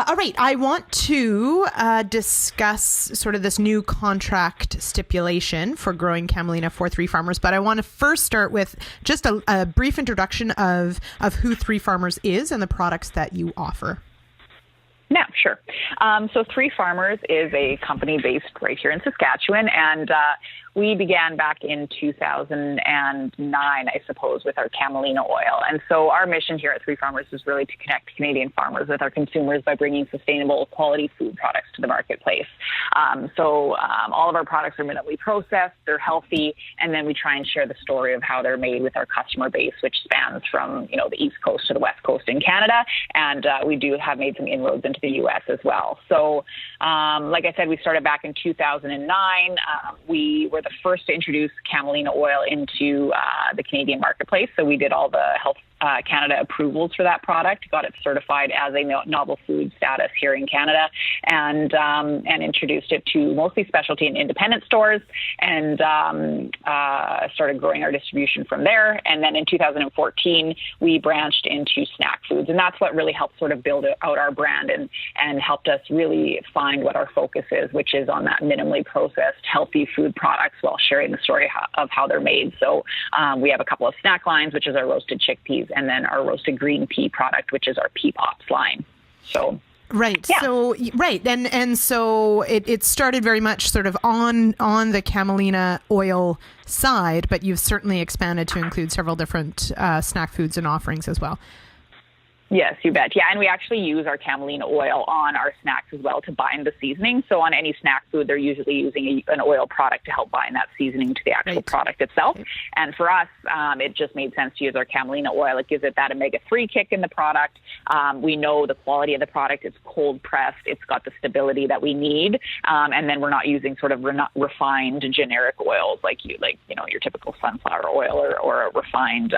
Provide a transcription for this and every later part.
All right. I want to discuss sort of this new contract stipulation for growing camelina for Three Farmers, but I want to first start with just a brief introduction of who Three Farmers is and the products that you offer. Yeah, sure. So Three Farmers is a company based right here in Saskatchewan, and we began back in 2009, I suppose, with our camelina oil. And so our mission here at Three Farmers is really to connect Canadian farmers with our consumers by bringing sustainable, quality food products to the marketplace. All of our products are minimally processed, they're healthy, and then we try and share the story of how they're made with our customer base, which spans from the East Coast to the West Coast in Canada. And we do have made some inroads into the U.S. as well. So, like I said, we started back in 2009. We were the first to introduce camelina oil into the Canadian marketplace. So we did all the Health Canada approvals for that product, got it certified as a novel food status here in Canada, and introduced it to mostly specialty and independent stores, and started growing our distribution from there. And then in 2014, we branched into snack foods, and that's what really helped sort of build out our brand and helped us really find what our focus is, which is on that minimally processed, healthy food products while sharing the story of how they're made. So we have a couple of snack lines, which is our roasted chickpeas, and then our roasted green pea product, which is our pea pops line. So right. Yeah. So right. And so it started very much sort of on the camelina oil side, but you've certainly expanded to include several different snack foods and offerings as well. Yes, you bet. Yeah, and we actually use our camelina oil on our snacks as well to bind the seasoning. So on any snack food, they're usually using an oil product to help bind that seasoning to the actual product itself. Right. And for us, it just made sense to use our camelina oil. It gives it that omega-3 kick in the product. We know the quality of the product. It's cold pressed. It's got the stability that we need. And then we're not using sort of refined generic oils like your typical sunflower oil or a refined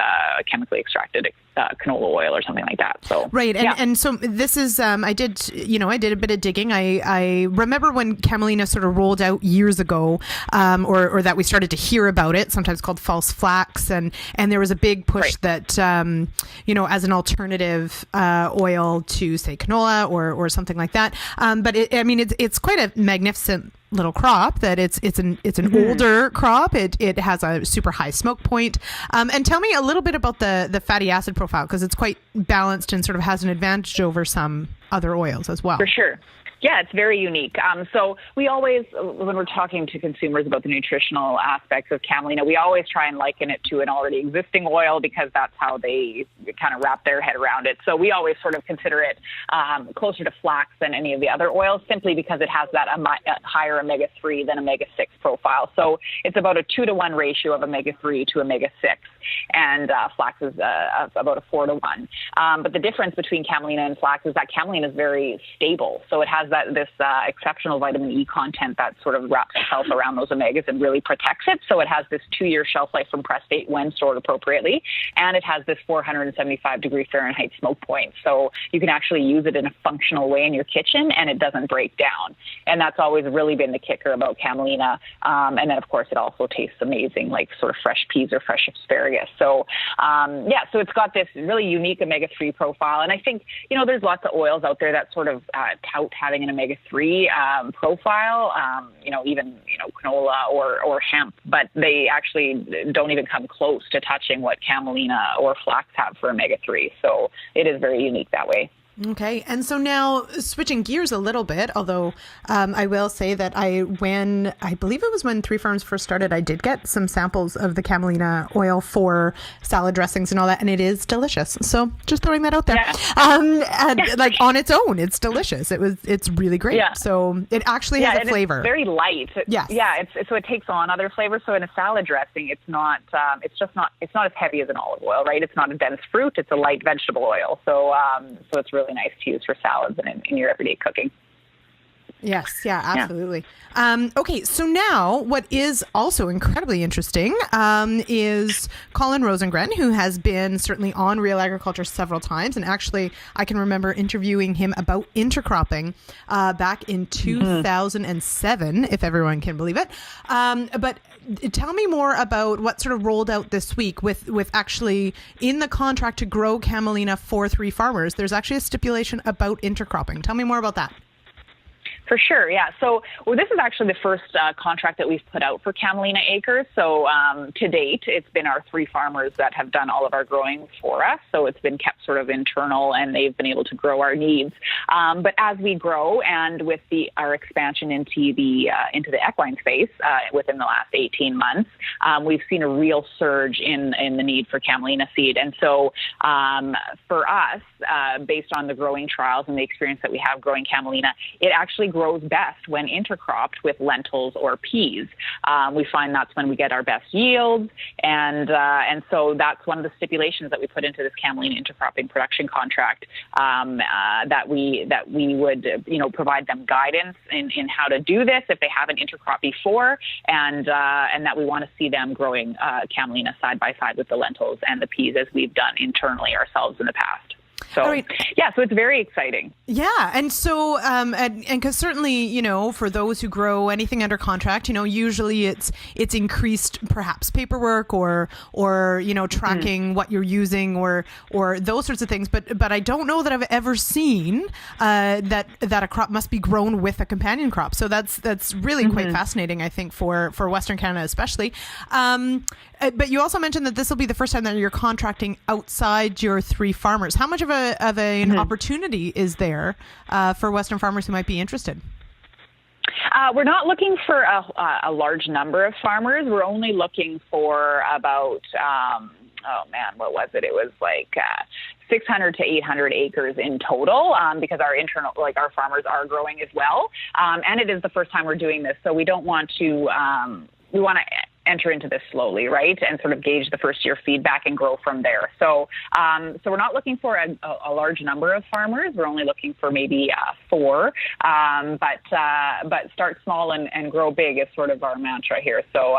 chemically extracted canola oil or something like that. So right, and so this is I did a bit of digging. I remember when camelina sort of rolled out years ago, or that we started to hear about it, sometimes called false flax, and there was a big push that as an alternative oil to say canola or something like that. But it's quite a magnificent little crop. That it's an older crop. It has a super high smoke point. And tell me a little bit about the fatty acid profile, because it's quite balanced and sort of has an advantage over some other oils as well. For sure. Yeah, it's very unique. So we always, when we're talking to consumers about the nutritional aspects of camelina, we always try and liken it to an already existing oil, because that's how they kind of wrap their head around it. So we always sort of consider it closer to flax than any of the other oils, simply because it has that higher omega-3 than omega-6 profile. So it's about a 2-to-1 ratio of omega-3 to omega-6, and flax is about a 4-to-1. But the difference between camelina and flax is that camelina is very stable. So it has this exceptional vitamin E content that sort of wraps itself around those omegas and really protects it. So it has this 2-year shelf life from press date when stored appropriately, and it has this 475 degree Fahrenheit smoke point. So you can actually use it in a functional way in your kitchen, and it doesn't break down. And that's always really been the kicker about camelina. And then, of course, it also tastes amazing, like sort of fresh peas or fresh asparagus. So, so it's got this really unique omega-3 profile. And I think, there's lots of oils out there that sort of tout having an omega-3 profile, even canola or hemp, but they actually don't even come close to touching what camelina or flax have for omega-3. So it is very unique that way. Okay. And so now switching gears a little bit, although I will say that I believe it was when Three Farms first started, I did get some samples of the camelina oil for salad dressings and all that, and it is delicious. So just throwing that out there. Yeah. Like on its own, it's delicious. It's really great. Yeah. So it actually has a flavor. It's very light. Yes. Yeah. So it takes on other flavors. So in a salad dressing, it's not as heavy as an olive oil, right? It's not a dense fruit. It's a light vegetable oil. So it's really nice to use for salads and in your everyday cooking. Yes. Yeah, absolutely. Yeah. Okay. So now what is also incredibly interesting is Colin Rosengren, who has been certainly on Real Agriculture several times. And actually, I can remember interviewing him about intercropping back in 2007, if everyone can believe it. But tell me more about what sort of rolled out this week with actually in the contract to grow camelina for 3 farmers. There's actually a stipulation about intercropping. Tell me more about that. For sure, yeah. So this is actually the first contract that we've put out for camelina acres. So to date, it's been our 3 farmers that have done all of our growing for us. So it's been kept sort of internal, and they've been able to grow our needs. But as we grow, and with our expansion into the equine space within the last 18 months, we've seen a real surge in the need for camelina seed. And so for us, based on the growing trials and the experience that we have growing camelina, it actually grows best when intercropped with lentils or peas. We find that's when we get our best yields, and so that's one of the stipulations that we put into this camelina intercropping production contract, that we would provide them guidance in how to do this if they haven't intercropped before, and that we want to see them growing camelina side by side with the lentils and the peas as we've done internally ourselves in the past. So, right. Yeah, so it's very exciting. Yeah. And so, and because certainly, for those who grow anything under contract, usually it's increased perhaps paperwork or tracking what you're using or those sorts of things. But I don't know that I've ever seen that a crop must be grown with a companion crop. So that's really quite fascinating, I think, for Western Canada especially. But you also mentioned that this will be the first time that you're contracting outside your 3 farmers. How much of an opportunity is there for Western farmers who might be interested? We're not looking for a large number of farmers. We're only looking for about, what was it? It was like 600 to 800 acres in total, because our farmers are growing as well. And it is the first time we're doing this. So we don't want to, we want to enter into this slowly, right? And sort of gauge the first year feedback and grow from there. So we're not looking for a large number of farmers. We're only looking for maybe 4, but start small and grow big is sort of our mantra here. So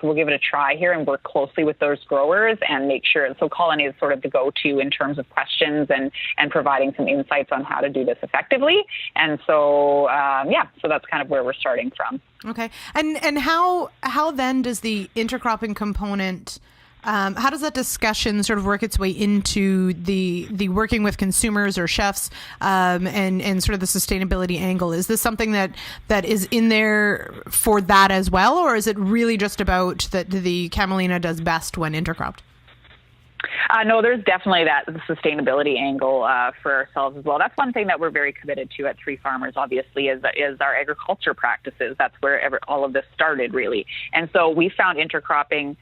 we'll give it a try here and work closely with those growers and make sure. So Colin is sort of the go-to in terms of questions and providing some insights on how to do this effectively. And so, so that's kind of where we're starting from. Okay. And how then does the intercropping component, how does that discussion sort of work its way into the working with consumers or chefs, and sort of the sustainability angle? Is this something that is in there for that as well, or is it really just about that the camelina does best when intercropped? No, there's definitely the sustainability angle for ourselves as well. That's one thing that we're very committed to at 3 Farmers, obviously, is our agriculture practices. That's where all of this started, really. And so we found intercropping,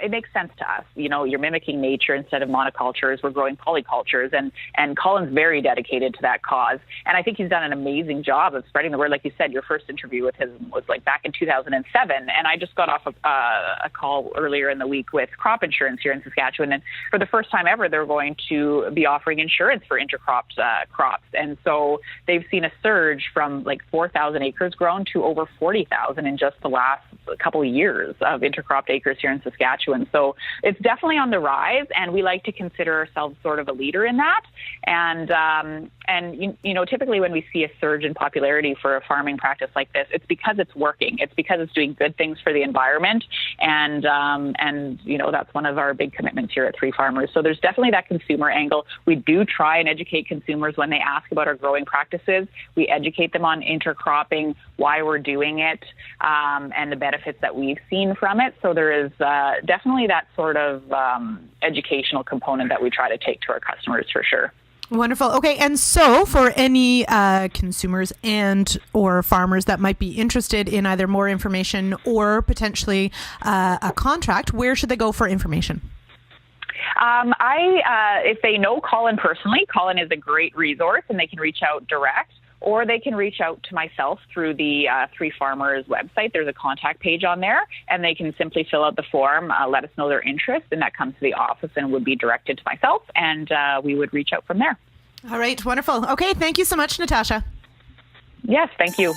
it makes sense to us. You're mimicking nature instead of monocultures. We're growing polycultures, and Colin's very dedicated to that cause. And I think he's done an amazing job of spreading the word. Like you said, your first interview with him was like back in 2007, and I just got off a call earlier in the week with crop insurance here in Saskatchewan, and for the first time ever, they're going to be offering insurance for intercropped crops. And so they've seen a surge from like 4,000 acres grown to over 40,000 in just the last couple of years of intercropped acres here in Saskatchewan. So it's definitely on the rise, and we like to consider ourselves sort of a leader in that. And typically when we see a surge in popularity for a farming practice like this, it's because it's working. It's because it's doing good things for the environment, and that's one of our big commitments here at 3 Farmers. So there's definitely that consumer angle. We do try and educate consumers when they ask about our growing practices. We educate them on intercropping, why we're doing it, and the benefits that we've seen from it. So there is definitely that sort of educational component that we try to take to our customers for sure. Wonderful. Okay, and so for any consumers and or farmers that might be interested in either more information or potentially a contract, where should they go for information? If they know Colin personally, Colin is a great resource, and they can reach out direct, or they can reach out to myself through the 3 Farmers website. There's a contact page on there, and they can simply fill out the form, let us know their interest, and that comes to the office and would be directed to myself, and we would reach out from there. All right, wonderful. Okay, thank you so much, Natasha. Yes, thank you.